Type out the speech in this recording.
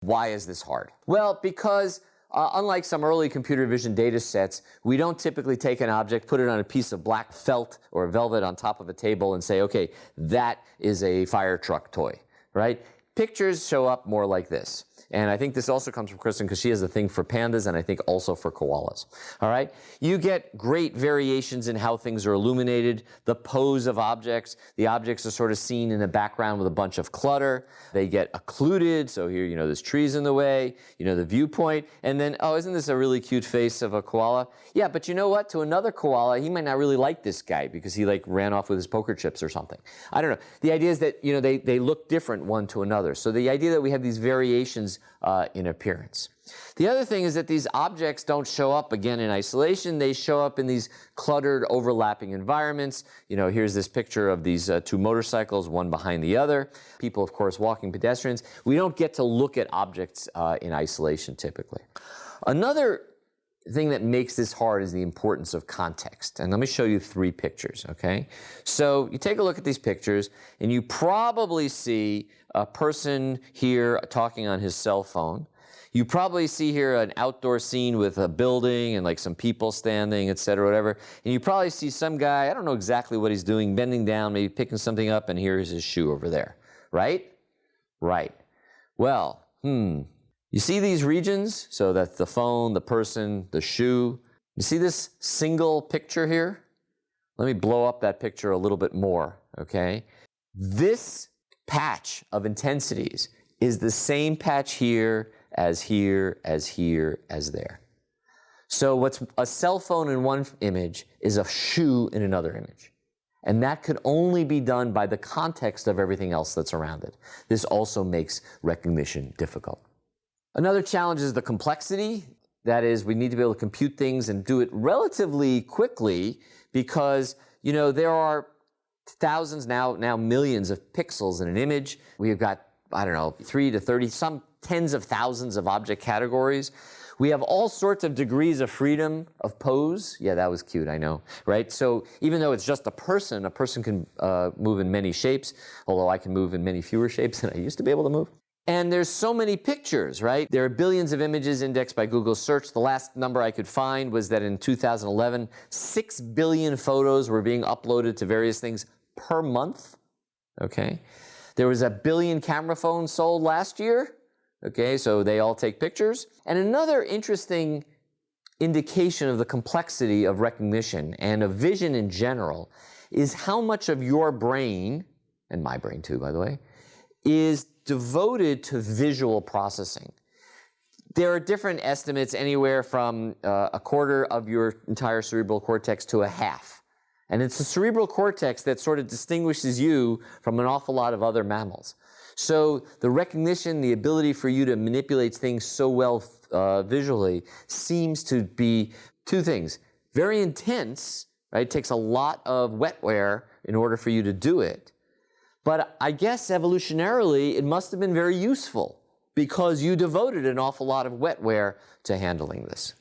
Why is this hard? Well, because unlike some early computer vision data sets, we don't typically take an object, put it on a piece of black felt or velvet on top of a table and say, okay, that is a fire truck toy, right? Pictures show up more like this. And I think this also comes from Kristen because she has a thing for pandas and I think also for koalas. All right? You get great variations in how things are illuminated, the pose of objects. The objects are sort of seen in the background with a bunch of clutter. They get occluded. So here, there's trees in the way, the viewpoint. And then, oh, isn't this a really cute face of a koala? Yeah, but you know what? To another koala, he might not really like this guy because he ran off with his poker chips or something. I don't know. The idea is that, they look different one to another. So the idea that we have these variations in appearance. The other thing is that these objects don't show up again in isolation. They show up in these cluttered, overlapping environments. Here's this picture of these two motorcycles, one behind the other. People, of course, walking, pedestrians. We don't get to look at objects in isolation typically. Another thing that makes this hard is the importance of context. And let me show you 3 pictures, okay? So you take a look at these pictures, and you probably see a person here talking on his cell phone. You probably see here an outdoor scene with a building and some people standing, et cetera, whatever. And you probably see some guy, I don't know exactly what he's doing, bending down, maybe picking something up, and here's his shoe over there, right? Right. Well, you see these regions? So that's the phone, the person, the shoe. You see this single picture here? Let me blow up that picture a little bit more, okay? This patch of intensities is the same patch here, as there. So what's a cell phone in one image is a shoe in another image. And that could only be done by the context of everything else that's around it. This also makes recognition difficult. Another challenge is the complexity. That is, we need to be able to compute things and do it relatively quickly because, there are thousands, now millions of pixels in an image. We've got, 3 to 30, some tens of thousands of object categories. We have all sorts of degrees of freedom of pose. Yeah, that was cute, I know, right? So even though it's just a person can move in many shapes, although I can move in many fewer shapes than I used to be able to move. And there's so many pictures, right? There are billions of images indexed by Google search. The last number I could find was that in 2011, 6 billion photos were being uploaded to various things per month, okay? There was 1 billion camera phones sold last year, okay? So they all take pictures. And another interesting indication of the complexity of recognition and of vision in general is how much of your brain, and my brain too, by the way, is devoted to visual processing. There are different estimates, anywhere from 1/4 of your entire cerebral cortex to 1/2. And it's the cerebral cortex that sort of distinguishes you from an awful lot of other mammals. So the recognition, the ability for you to manipulate things so well visually seems to be 2 things. Very intense, right? It takes a lot of wetware in order for you to do it. But I guess evolutionarily, it must have been very useful because you devoted an awful lot of wetware to handling this.